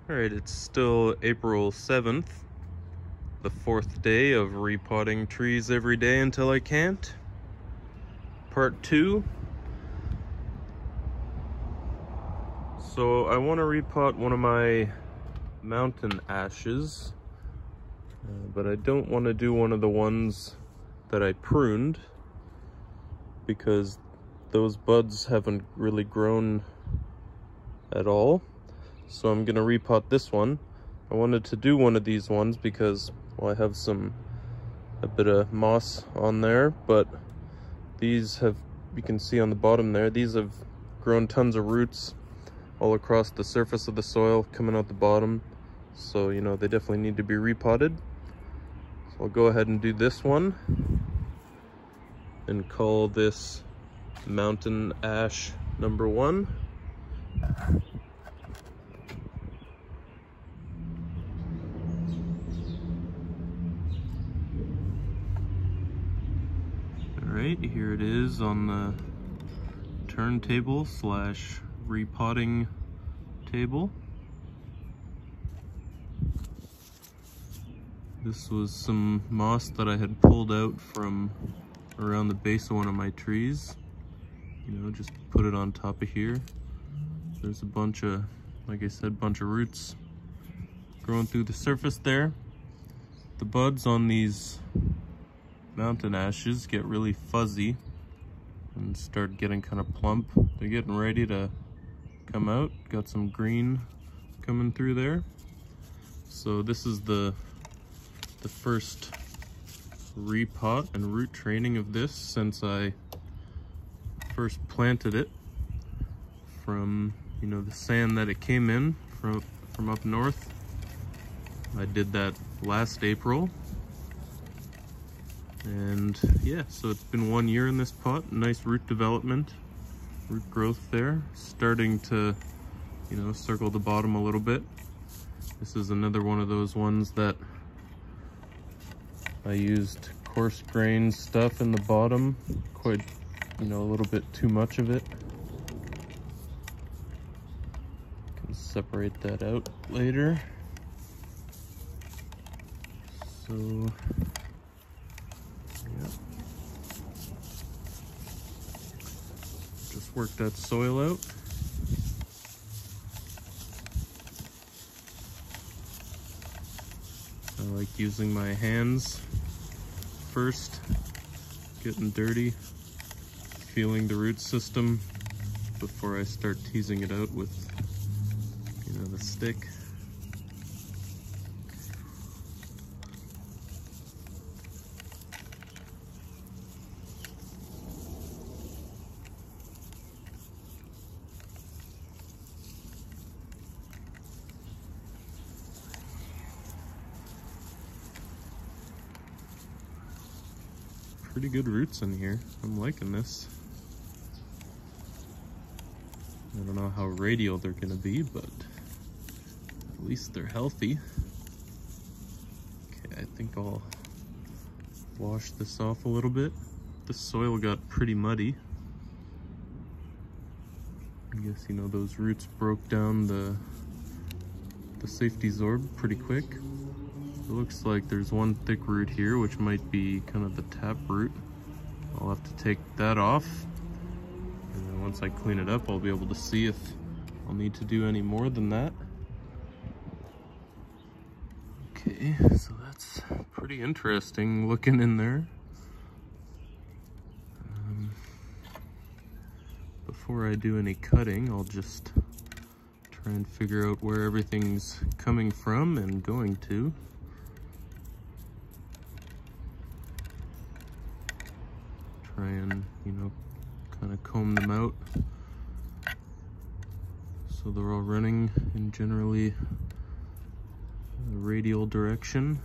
Alright, it's still April 7th, the 4th day of repotting trees every day until I can't. Part 2. So I want to repot one of my mountain ashes, but I don't want to do one of the ones that I pruned because those buds haven't really grown at all. So I'm gonna repot this one. I wanted to do one of these ones because, well, I have a bit of moss on there, but these have, you can see on the bottom there, these have grown tons of roots all across the surface of the soil coming out the bottom. So, you know, they definitely need to be repotted. So I'll go ahead and do this one and call this Mountain Ash number 1. Alright, here it is on the turntable slash repotting table. This was some moss that I had pulled out from around the base of one of my trees. You know, just put it on top of here. There's a bunch of, like I said, bunch of roots growing through the surface there. The buds on these mountain ashes get really fuzzy and start getting kind of plump. They're getting ready to come out. Got some green coming through there. So this is the first repot and root training of this since I first planted it from, you know, the sand that it came in from up north. I did that last April. And yeah, so it's been 1 year in this pot. Nice root development, root growth there. Starting to, you know, circle the bottom a little bit. This is another one of those ones that I used coarse grained stuff in the bottom. Quite, you know, a little bit too much of it. Can separate that out later. So just work that soil out. I like using my hands first, getting dirty, feeling the root system before I start teasing it out with, you know, the stick. Pretty good roots in here. I'm liking this. I don't know how radial they're gonna be, but at least they're healthy. Okay, I think I'll wash this off a little bit. The soil got pretty muddy. I guess, you know, those roots broke down the safety zorb pretty quick. It looks like there's one thick root here, which might be kind of the tap root. I'll have to take that off. And then once I clean it up, I'll be able to see if I'll need to do any more than that. Okay, so that's pretty interesting looking in there. Before I do any cutting, I'll just try and figure out where everything's coming from and going to. Try and, you know, kind of comb them out so they're all running in generally a radial direction.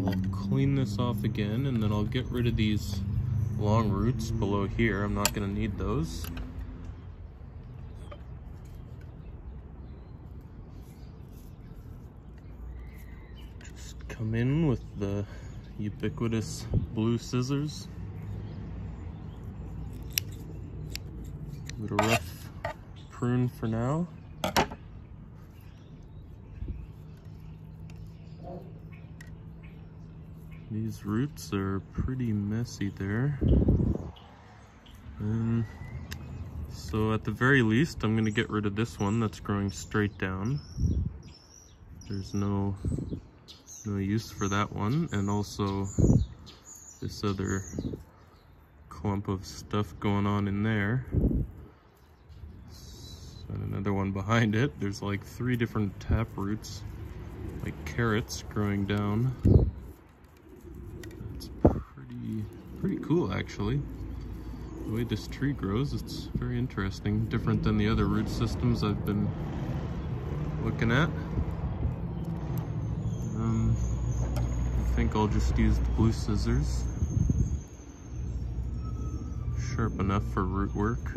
I'll clean this off again, and then I'll get rid of these long roots below here. I'm not going to need those. Just come in with the ubiquitous blue scissors. Give it a rough prune for now. These roots are pretty messy there. So at the very least, I'm going to get rid of this one that's growing straight down. There's no use for that one. And also this other clump of stuff going on in there. And another one behind it. There's like 3 different tap roots, like carrots growing down. It's pretty cool actually. The way this tree grows, it's very interesting. Different than the other root systems I've been looking at. I think I'll just use the blue scissors. Sharp enough for root work.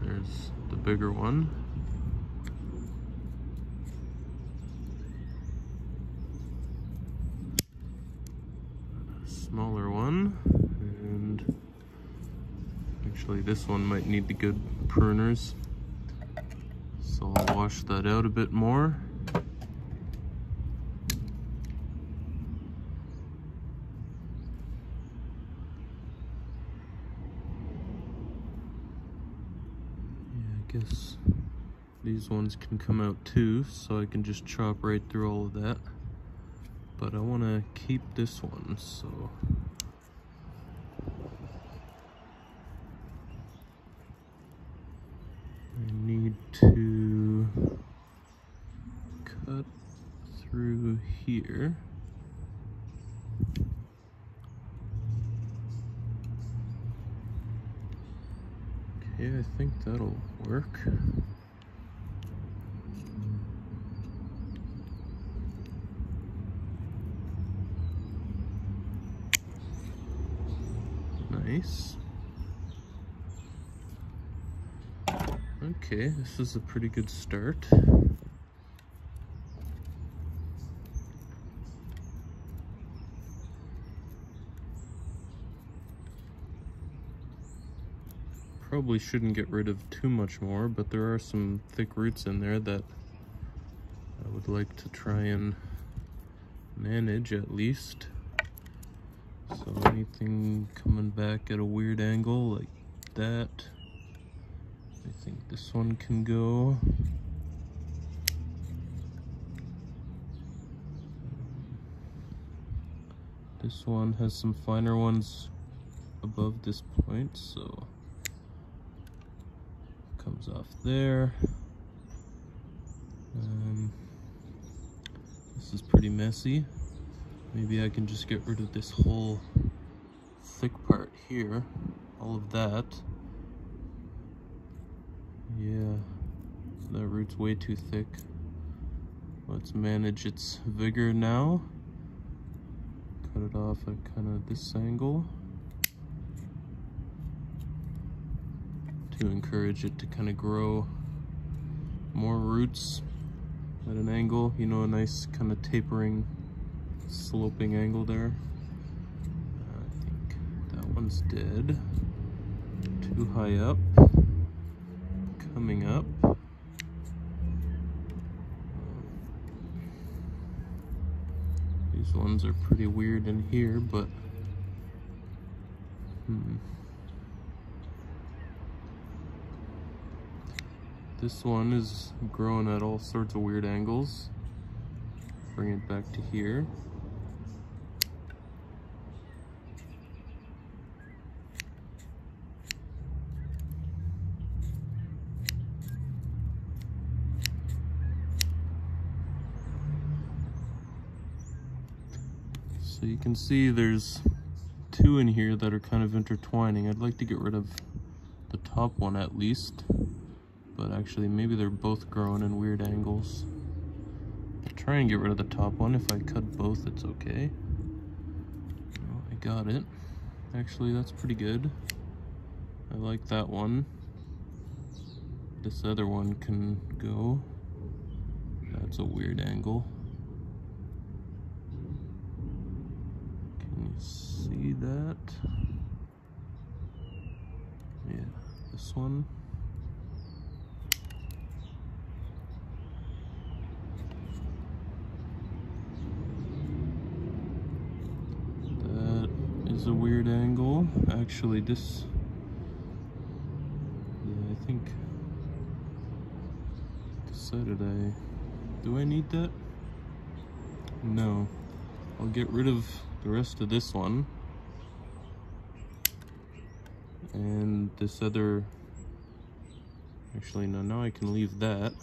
There's the bigger one. Smaller one, and actually this one might need the good pruners, so I'll wash that out a bit more. Yeah, I guess these ones can come out too, so I can just chop right through all of that. But I want to keep this one, so I need to cut through here. Okay, I think that'll work. Nice. Okay, this is a pretty good start. Probably shouldn't get rid of too much more, but there are some thick roots in there that I would like to try and manage at least. So anything coming back at a weird angle like that, I think this one can go. This one has some finer ones above this point, so comes off there. This is pretty messy. Maybe I can just get rid of this whole thick part here, all of that. Yeah, that root's way too thick. Let's manage its vigor now. Cut it off at kind of this angle to encourage it to kind of grow more roots at an angle, you know, a nice kind of tapering, sloping angle there. I think that one's dead. Too high up. Coming up. These ones are pretty weird in here, but this one is growing at all sorts of weird angles. Bring it back to here. So you can see there's 2 in here that are kind of intertwining. I'd like to get rid of the top one at least, but actually maybe they're both growing in weird angles. try and get rid of the top one. If I cut both, it's okay. Well, I got it. Actually, that's pretty good. I like that one. This other one can go. That's a weird angle. Can you see that? Yeah, this one. That is a weird angle. Actually, this, yeah, I think, decided do I need that? No. I'll get rid of the rest of this one. And this other, actually no, now I can leave that,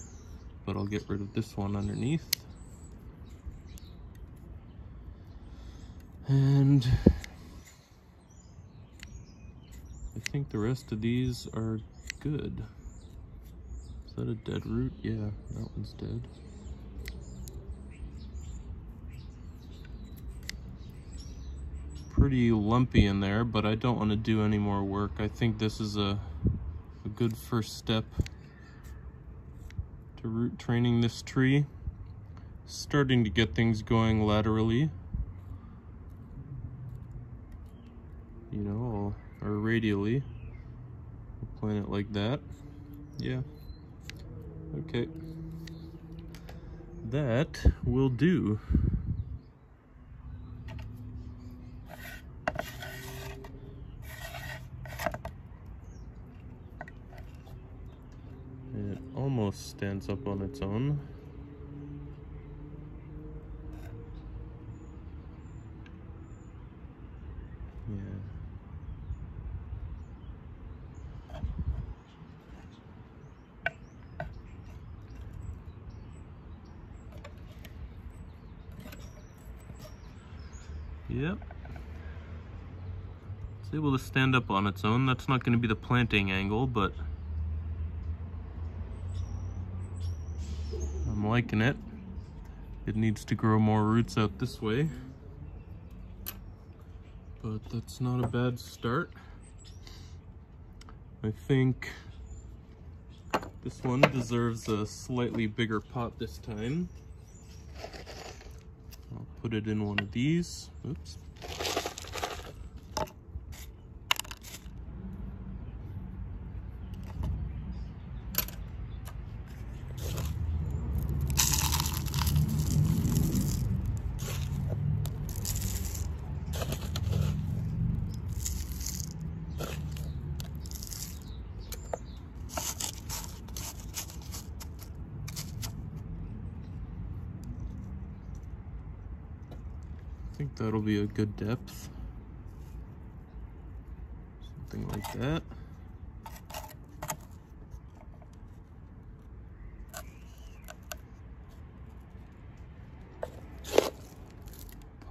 but I'll get rid of this one underneath. And I think the rest of these are good. Is that a dead root? Yeah, that one's dead. Pretty lumpy in there, but I don't want to do any more work. I think this is a good first step to root training this tree. Starting to get things going laterally, you know, or radially. I'll plant it like that. Yeah. Okay. That will do. It almost stands up on its own. Yeah. Yep. It's able to stand up on its own. That's not going to be the planting angle, but I'm liking it. It needs to grow more roots out this way, but that's not a bad start. I think this one deserves a slightly bigger pot this time. I'll put it in one of these. Oops. I think that'll be a good depth. Something like that.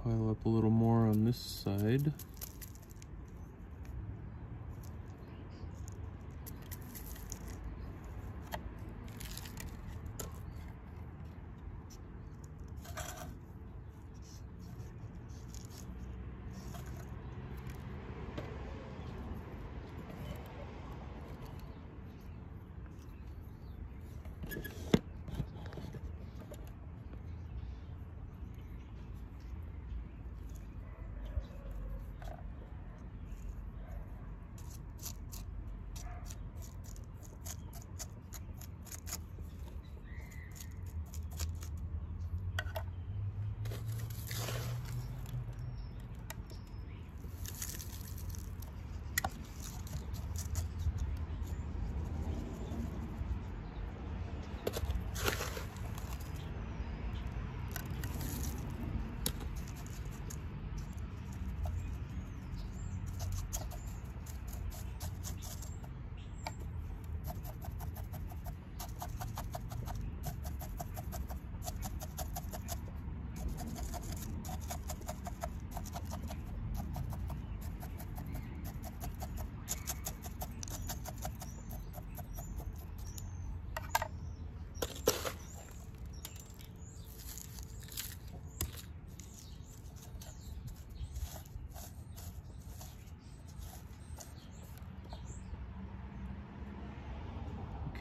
Pile up a little more on this side.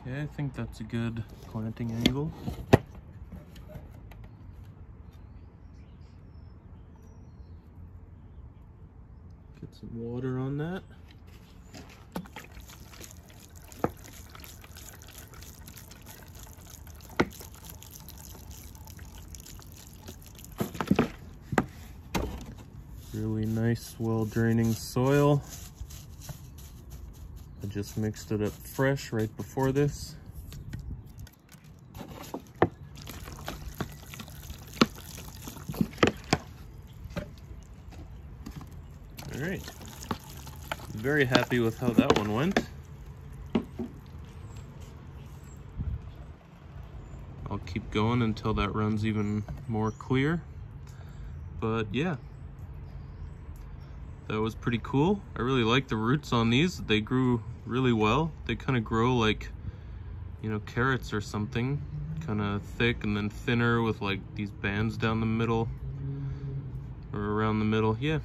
Okay, I think that's a good planting angle. Get some water on that. Really nice, well-draining soil. I just mixed it up fresh right before this. All right, very happy with how that one went. I'll keep going until that runs even more clear. But yeah, that was pretty cool. I really like the roots on these. They grew really well. They kind of grow like, you know, carrots or something. Kind of thick and then thinner with like these bands down the middle or around the middle. Yeah,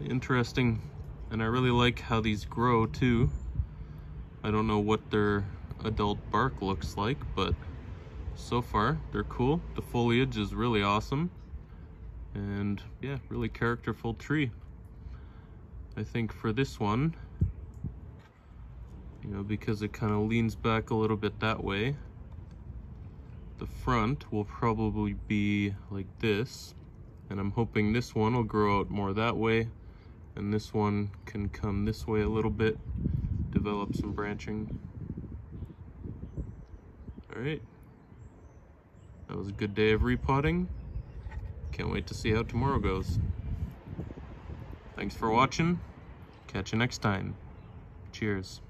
interesting. And I really like how these grow too. I don't know what their adult bark looks like, but so far they're cool. The foliage is really awesome. And yeah, really characterful tree. I think for this one, you know, because it kind of leans back a little bit that way, the front will probably be like this. And I'm hoping this one will grow out more that way, and this one can come this way a little bit, develop some branching. All right, that was a good day of repotting. Can't wait to see how tomorrow goes. Thanks for watching. Catch you next time. Cheers.